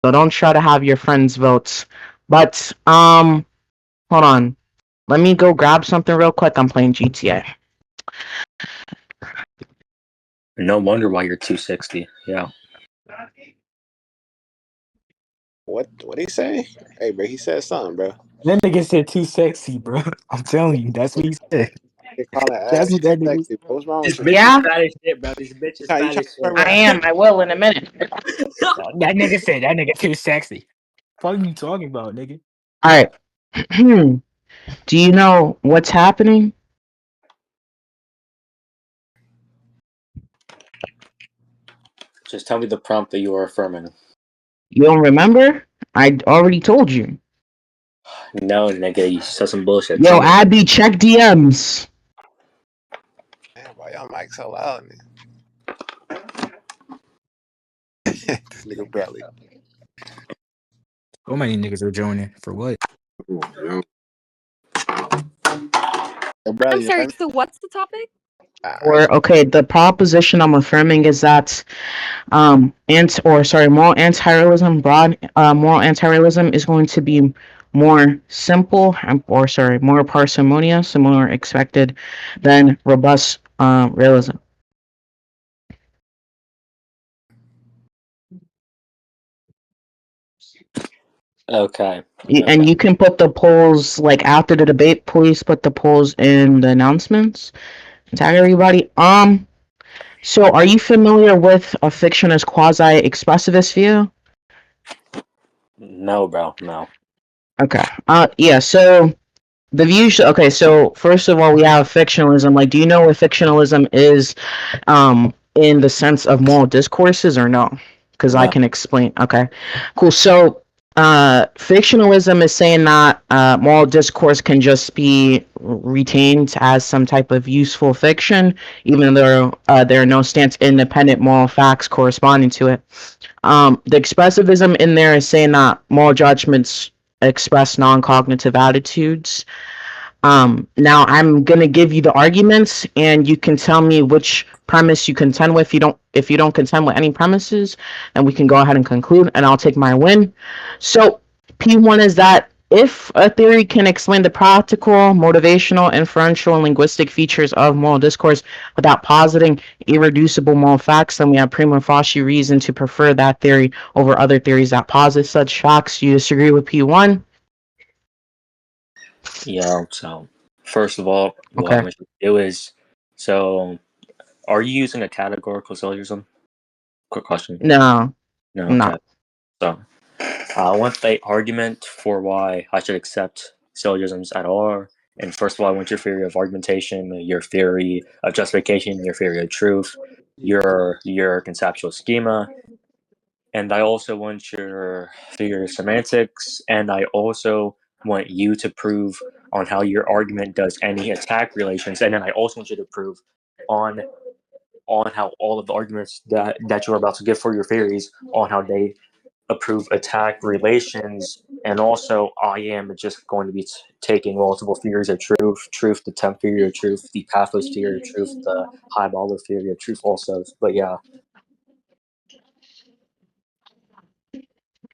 So don't try to have your friends' votes. But hold on. Let me go grab something real quick. I'm playing GTA. No wonder why you're 260. Yeah. What he say? Hey, bro, he said something, bro. That nigga said too sexy, bro. I'm telling you, that's what he said. You're calling That's ass what that nigga sexy, bro. What's wrong This with you? bitch Yeah? is fat as shit, bro. This bitch is You fat trying as to shit. flirt I with am. I will in a minute. That nigga said that nigga too sexy. What are you talking about, nigga? All right. Do you know what's happening? Just tell me the prompt that you are affirming. You don't remember? I already told you. No, nigga, you said some bullshit. Yo, Tell me. Abby, check DMs. Man, boy, y'all mic so loud, this nigga Bradley. So many niggas are joining for what? Yo, I'm Bradley, sorry, so what's the topic? Or okay, the proposition I'm affirming is that moral anti-realism, moral anti-realism is going to be more simple more parsimonious and more expected than robust realism. Okay. And you can put the polls like after the debate. Please put the polls in the announcements. Tag everybody. So are you familiar with a fiction as quasi-expressivist view? No, bro. No. Okay. Yeah. So the views. Okay. So first of all, we have fictionalism. Like, do you know what fictionalism is? In the sense of moral discourses, or no? Because I No. can explain. Okay. Cool. So, fictionalism is saying that moral discourse can just be retained as some type of useful fiction, even though there are no stance independent moral facts corresponding to it. The expressivism in there is saying that moral judgments express non-cognitive attitudes. Now I'm gonna give you the arguments, and you can tell me which premise you contend with. If you don't contend with any premises, and we can go ahead and conclude, and I'll take my win. So P1 is that if a theory can explain the practical, motivational, inferential, and linguistic features of moral discourse without positing irreducible moral facts, then we have prima facie reason to prefer that theory over other theories that posit such facts. You disagree with P1? Yeah. So, first of all, what I Okay. want you to do is, so, are you using a categorical syllogism? Quick question. No, No. I'm Okay. not. So, I want the argument for why I should accept syllogisms at all. And first of all, I want your theory of argumentation, your theory of justification, your theory of truth, your conceptual schema, and I also want your theory of semantics, and I also want you to prove on how your argument does any attack relations, and then I also want you to prove on how all of the arguments that you're about to give for your theories on how they approve attack relations. And also I am just going to be taking multiple theories of truth, the temp theory of truth, the pathos theory of truth, the highballer theory of truth also. But yeah.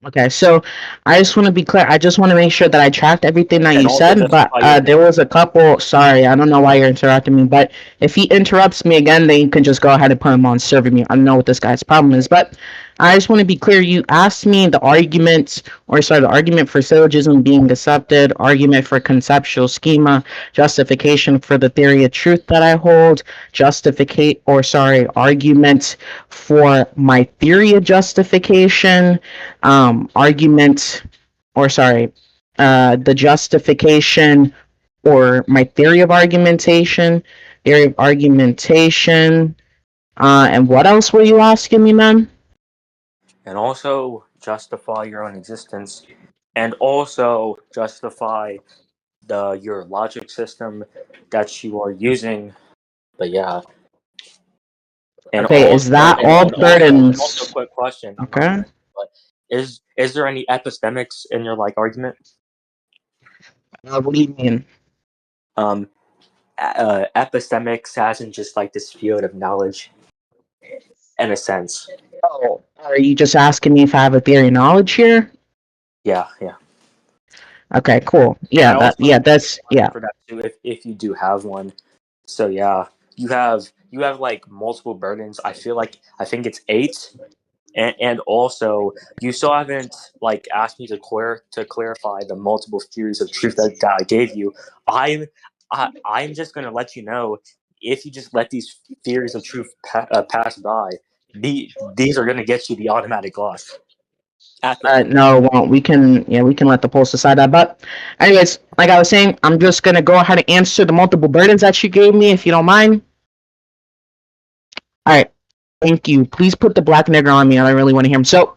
Okay, so I just want to be clear. I just want to make sure that I tracked everything that And you also said, but justify your there was a couple. Sorry, I don't know why you're interrupting me, but if he interrupts me again, then you can just go ahead and put him on serving me. I don't know what this guy's problem is, but I just want to be clear. You asked me the the argument for syllogism being accepted, argument for conceptual schema, justification for the theory of truth that I hold, argument for my theory of justification, argument the justification or my theory of argumentation, and what else were you asking me, man? and also justify your own existence, and also justify your logic system that you are using. But yeah. And Okay, is also, that all and also, burdens? quick question. I'm not Okay. finished, but is there any epistemics in your argument? What do you mean? Epistemics as in just this field of knowledge, in a sense. Oh, Are you just asking me if I have a theory of knowledge here? Yeah. Okay, cool. And Yeah, I also that's yeah. for that too, if you do have one. So yeah, you have like multiple burdens. I think it's 8, and also you still haven't like asked me to clarify the multiple theories of truth that I gave you. I'm I'm just gonna let you know, if you just let these theories of truth pass by, these are gonna get you the automatic loss at the end. No, it won't. We can let the polls decide that. But, anyways, like I was saying, I'm just gonna go ahead and answer the multiple burdens that you gave me, if you don't mind. All right, thank you. Please put the black nigger on me. I really want to hear him. So,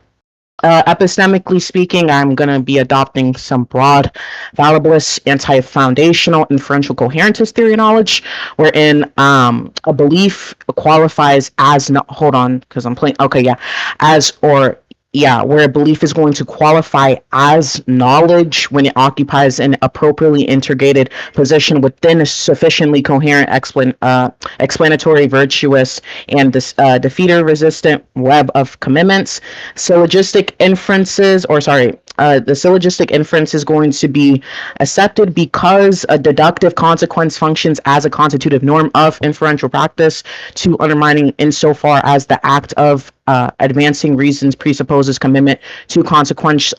epistemically speaking, I'm going to be adopting some broad, fallibilist, anti-foundational, inferential coherentist theory of knowledge, wherein a belief qualifies as no. Hold on, because I'm playing. Okay, yeah, as or yeah, where a belief is going to qualify as knowledge when it occupies an appropriately integrated position within a sufficiently coherent explanatory, virtuous, and defeater-resistant web of commitments. Syllogistic inferences, or sorry, the syllogistic inference is going to be accepted because a deductive consequence functions as a constitutive norm of inferential practice to undermining insofar as the act of advancing reasons presupposes commitment to consequence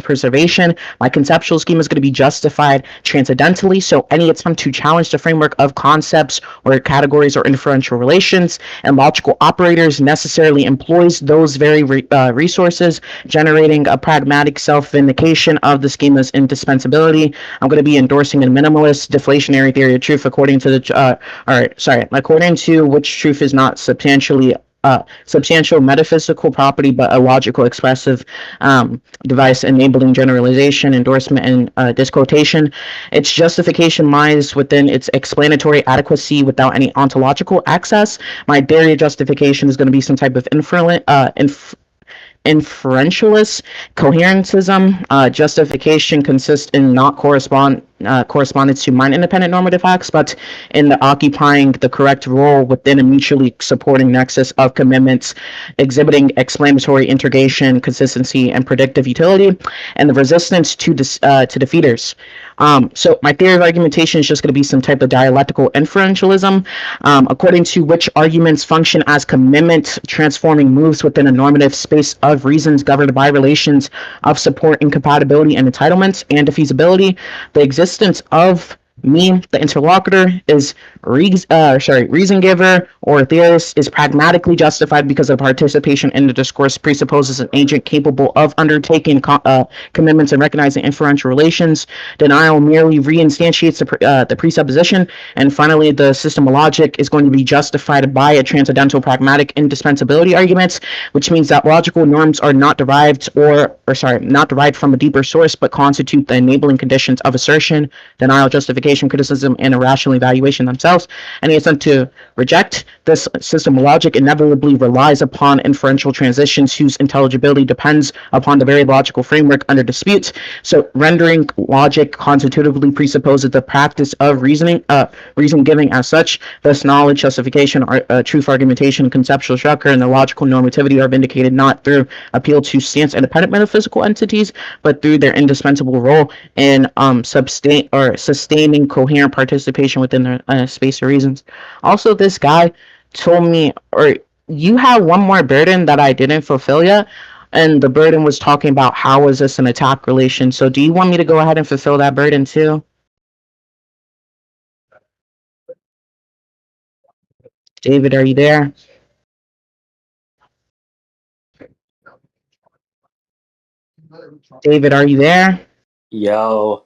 preservation. My conceptual scheme is going to be justified transcendentally, so any attempt to challenge the framework of concepts or categories or inferential relations and logical operators necessarily employs those very resources, generating a pragmatic self-vindication of the schema's indispensability. I'm going to be endorsing a minimalist deflationary theory of truth according to according to which truth is not substantial metaphysical property, but a logical expressive device enabling generalization, endorsement, and disquotation. Its justification lies within its explanatory adequacy without any ontological access. My theory of justification is going to be some type of inferentialist coherentism. Justification consists in not correspondence to mind independent normative acts, but in the occupying the correct role within a mutually supporting nexus of commitments, exhibiting explanatory integration, consistency, and predictive utility, and the resistance to defeaters. So my theory of argumentation is just going to be some type of dialectical inferentialism, according to which arguments function as commitment transforming moves within a normative space of reasons governed by relations of support, incompatibility, and entitlements and defeasibility. The existence of me, the interlocutor, is reason giver or theorist is pragmatically justified because of participation in the discourse presupposes an agent capable of undertaking commitments and recognizing inferential relations. Denial merely reinstantiates the presupposition. And finally, the system of logic is going to be justified by a transcendental pragmatic indispensability argument, which means that logical norms are not derived not derived from a deeper source, but constitute the enabling conditions of assertion, denial, justification, criticism, and a rational evaluation themselves. Any attempt to reject this system of logic inevitably relies upon inferential transitions whose intelligibility depends upon the very logical framework under dispute. So rendering logic constitutively presupposes the practice of reason giving as such. Thus, knowledge, justification, truth argumentation, conceptual structure, and the logical normativity are vindicated not through appeal to stance-independent metaphysical entities, but through their indispensable role in sustaining coherent participation within the space of reasons. Also, this guy told me, or you have one more burden that I didn't fulfill yet, and the burden was talking about how is this an attack relation. So do you want me to go ahead and fulfill that burden too? David, are you there? David, are you there? Yo,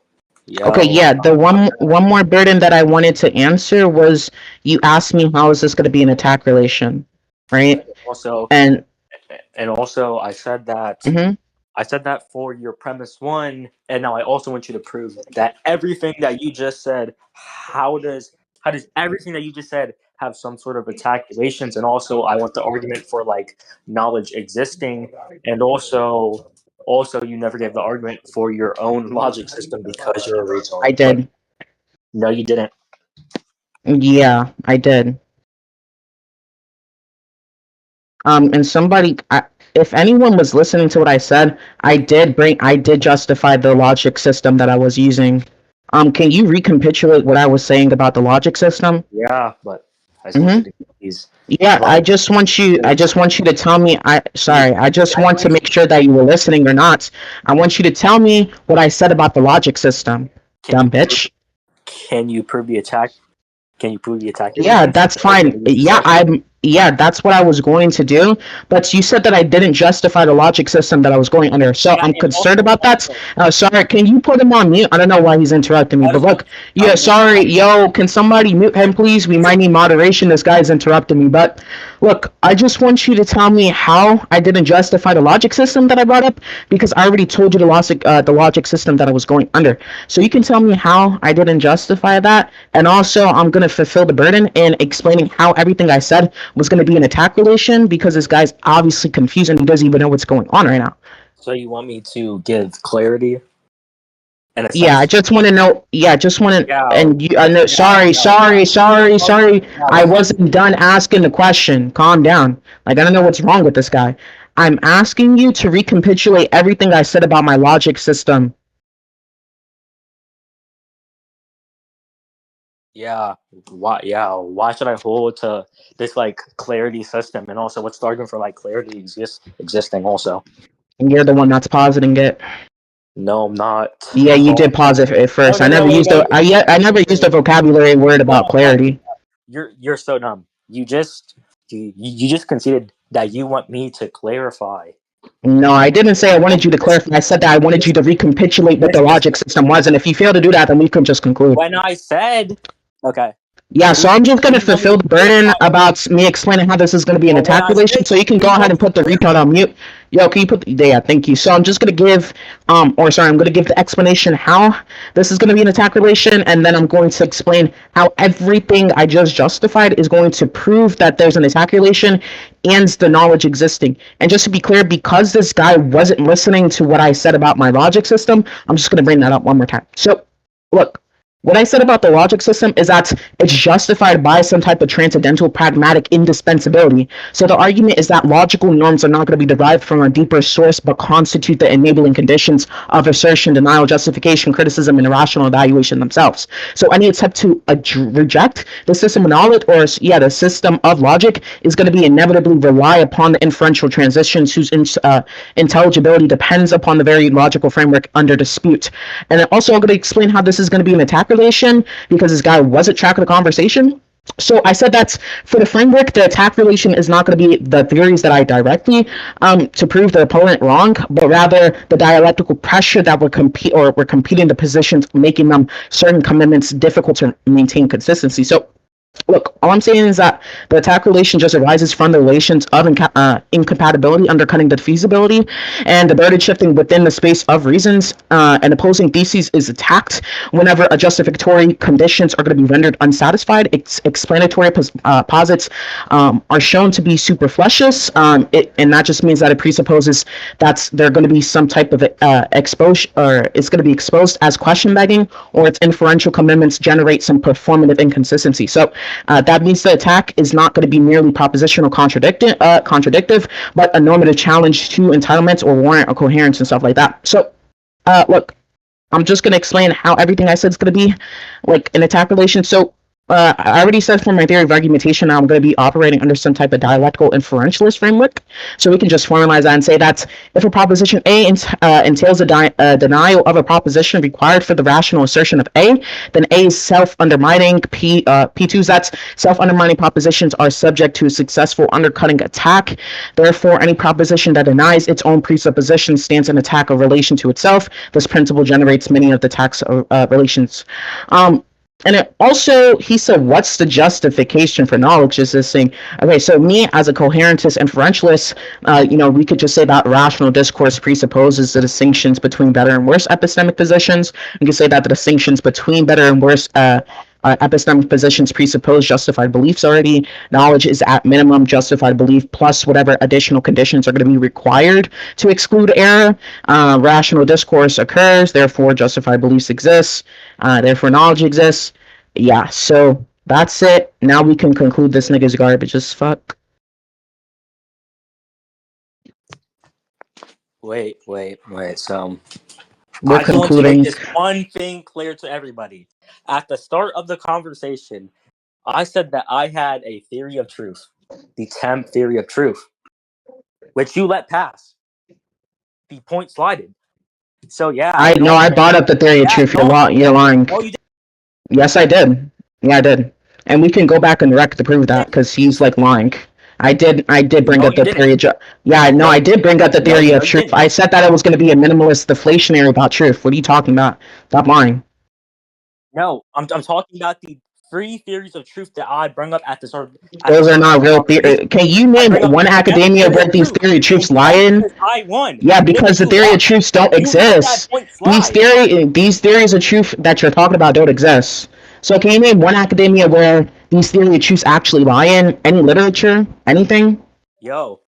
Okay, yo. yeah, the one more burden that I wanted to answer was you asked me how is this going to be an attack relation, right? Also, And I said that. mhm. I said that for your premise 1, and now I also want you to prove that everything that you just said. How does everything that you just said have some sort of attack relations? And also, I want the argument for like knowledge existing, and also you never gave the argument for your own logic system because you're a I retard. But did. no, you didn't. Yeah, I did. And somebody, if anyone was listening to what I said, I did justify the logic system that I was using. Can you recapitulate what I was saying about the logic system? Yeah, but I just want you Mm-hmm. to please Yeah, provide. I just want you to tell me. I just want to make sure that you were listening or not. I want you to tell me what I said about the logic system. Can you Dumb bitch. can you prove the attack? Can you prove the attack Yeah, argument? that's Or fine. can you Yeah, discussion? that's what I was going to do. But you said that I didn't justify the logic system that I was going under. So I'm concerned about that. Sorry, can you put him on mute? I don't know why he's interrupting me, but look, yeah, sorry, yo, can somebody mute him, please? We might need moderation. This guy's interrupting me. But look, I just want you to tell me how I didn't justify the logic system that I brought up, because I already told you the logic system that I was going under. So you can tell me how I didn't justify that, and also I'm gonna fulfill the burden in explaining how everything I said was gonna be an attack relation, because this guy's obviously confused and he doesn't even know what's going on right now. So you want me to give clarity in a Yeah, I sense? just want to know. Yeah, I just want to. Yeah. And you, I know. Sorry. I wasn't done asking the question. Calm down. Like, I don't know what's wrong with this guy. I'm asking you to recapitulate everything I said about my logic system. Yeah. Why? Yeah. Why should I hold to this like clarity system? And also, what's the argument for like clarity existing? Also, And you're the one that's positing it. no, I'm not. Yeah, you did pause it at No, first. no, no. Wait, wait. I never used a vocabulary word Hold about on, hold on. clarity. You're so dumb. You just conceded that you want me to clarify. No, I didn't say I wanted you to clarify. I said that I wanted you to recapitulate what the logic system was, and if you fail to do that, then we can just conclude. When I said, okay. Yeah, so I'm just Can gonna you want me fulfill the burden about me explaining how this is gonna be an Well, when attack I relation. said, So you can can go you ahead want and me put the to retard on mute. Yo, can you put yeah, thank you. So I'm just gonna give I'm gonna give the explanation how this is gonna be an attack relation, and then I'm going to explain how everything I just justified is going to prove that there's an attack relation and the knowledge existing. And just to be clear, because this guy wasn't listening to what I said about my logic system, I'm just gonna bring that up one more time. So look, what I said about the logic system is that it's justified by some type of transcendental pragmatic indispensability. So the argument is that logical norms are not going to be derived from a deeper source, but constitute the enabling conditions of assertion, denial, justification, criticism, and irrational evaluation themselves. So any attempt to reject the system of knowledge, or the system of logic, is going to be inevitably rely upon the inferential transitions whose intelligibility depends upon the very logical framework under dispute. And also I'm going to explain how this is going to be an attack relation, because this guy wasn't tracking the conversation. So I said that for the framework, the attack relation is not going to be the theories that I directly to prove the opponent wrong, but rather the dialectical pressure that we're competing the positions, making them certain commitments difficult to maintain consistency. So look, all I'm saying is that the attack relation just arises from the relations of incompatibility undercutting the feasibility, and the burden shifting within the space of reasons. An opposing thesis is attacked whenever a justificatory conditions are going to be rendered unsatisfied. Explanatory posits are shown to be superfluous, and that just means that it presupposes that they're going to be some type of exposure, or it's going to be exposed as question begging, or its inferential commitments generate some performative inconsistency. So that means the attack is not going to be merely propositional contradictive, but a normative challenge to entitlements or warrant or coherence and stuff like that. So, look, I'm just going to explain how everything I said is going to be like an attack relation. So, I already said for my theory of argumentation, I'm going to be operating under some type of dialectical inferentialist framework. So we can just formalize that and say that if a proposition A entails a denial of a proposition required for the rational assertion of A, then A is self-undermining. P2's that's self-undermining propositions are subject to a successful undercutting attack. Therefore, any proposition that denies its own presupposition stands an attack of relation to itself. This principle generates many of the attacks relations. And it also, he said, what's the justification for knowledge? Is this thing, okay, so me as a coherentist inferentialist, we could just say that rational discourse presupposes the distinctions between better and worse epistemic positions. We could say that the distinctions between better and worse epistemic positions presuppose justified beliefs already. Knowledge is at minimum justified belief plus whatever additional conditions are going to be required to exclude error. Rational discourse occurs, therefore justified beliefs exist, therefore knowledge exists. Yeah, so that's it. Now we can conclude this nigga's garbage as fuck. Wait. So We're I just want to make concluding. this one thing clear to everybody. At the start of the conversation, I said that I had a theory of truth, the temp theory of truth, which you let pass. The point slided. So yeah, I know I brought up the theory of truth. You're lying. No, you didn't. Yes, I did. Yeah, I did. And we can go back and rec to prove that because he's like lying. I did bring No, up you the didn't. theory of yeah, no, I did bring up the theory of truth. Didn't. I said that it was going to be a minimalist deflationary about truth. What are you talking about? Stop lying. No, I'm talking about the three theories of truth that I bring up at the start. Those are not real theories. Can you name one academia where these theory of truths lie in? I won. Yeah, because the theory of truths don't exist. These theories of truth that you're talking about don't exist. So can you name one academia where these theory of truths actually lie in? Any literature? Anything? Yo,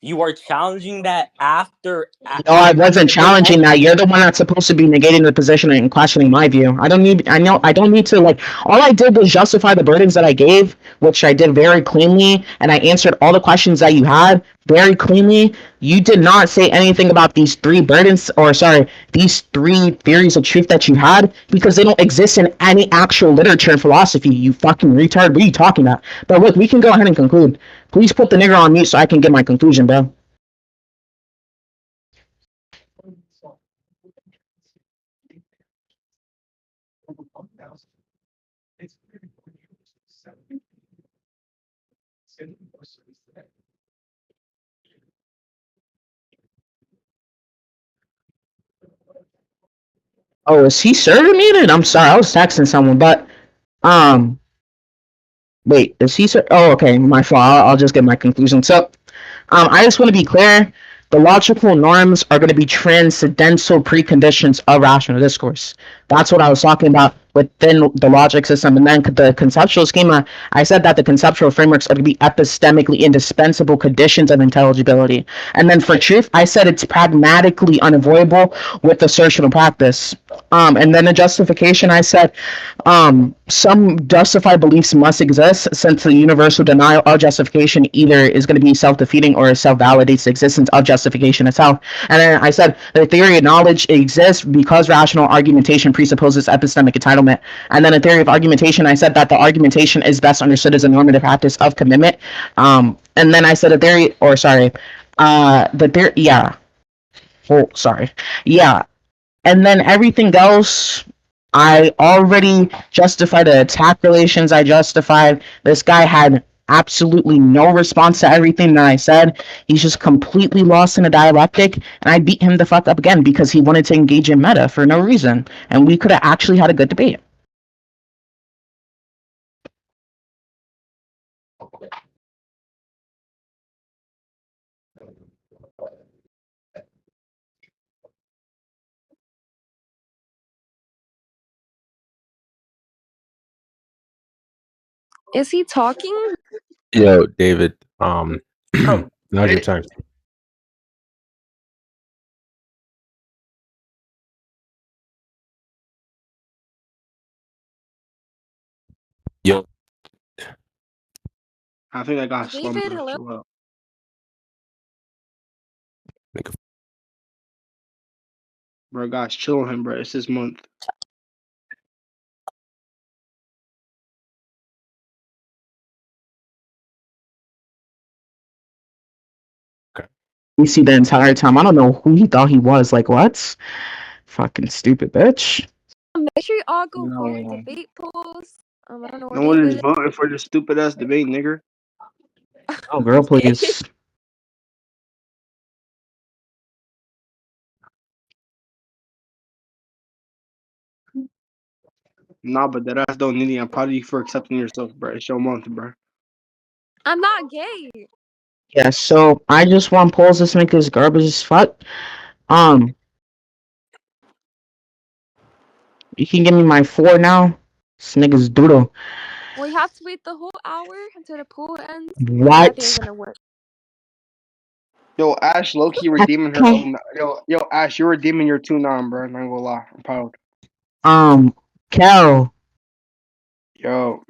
you are challenging that after. No, I wasn't challenging that. You're the one that's supposed to be negating the position and questioning my view. I don't need to like. All I did was justify the burdens that I gave, which I did very cleanly, and I answered all the questions that you had very cleanly. You did not say anything about these three burdens, or sorry, these three theories of truth that you had, because they don't exist in any actual literature and philosophy. You fucking retard. What are you talking about? But look, we can go ahead and conclude. Please put the nigger on mute so I can get my conclusion, bro. Oh, is he server muted? I'm sorry, I was texting someone, but um, wait, is he? Oh, okay, my fault. I'll just get my conclusion. So, I just want to be clear. The logical norms are going to be transcendental preconditions of rational discourse. That's what I was talking about within the logic system. And then the conceptual schema, I said that the conceptual frameworks are going to be epistemically indispensable conditions of intelligibility. And then for truth, I said it's pragmatically unavoidable with assertional practice. And then the justification, I said some justified beliefs must exist since the universal denial of justification either is going to be self-defeating or self-validates the existence of justification itself. And then I said the theory of knowledge exists because rational argumentation presupposes epistemic entitlement. And then a theory of argumentation, I said that the argumentation is best understood as a normative practice of commitment. And then I said and then everything else, I already justified the attack relations. I justified this guy had absolutely no response to everything that I said. He's just completely lost in a dialectic, and I beat him the fuck up again because he wanted to engage in meta for no reason, and we could have actually had a good debate. Is he talking? Yo, David. Now's your turn. Yo, I think I got slumped. David, hello? Chill out. nigga. Bro, guys, chill on him, bro. It's his month. You see the entire time. I don't know who he thought he was. Like, what? Fucking stupid bitch. Make sure you all go No. vote in debate polls. I don't know No one is voting for this stupid ass debate, nigger. Oh, girl, please. Nah, but that ass don't need it. I'm proud of you for accepting yourself, bro. It's your month, bro. I'm not gay. Yeah, so I just want polls. This nigga's garbage as fuck. You can give me my 4 now. This nigga's doodle. We have to wait the whole hour until the poll ends. What? That ain't gonna work. Yo, Ash, low-key redeeming her. Yo, Ash, you're redeeming your 2-9, bro. I'm not gonna lie. I'm proud. Cal. Yo.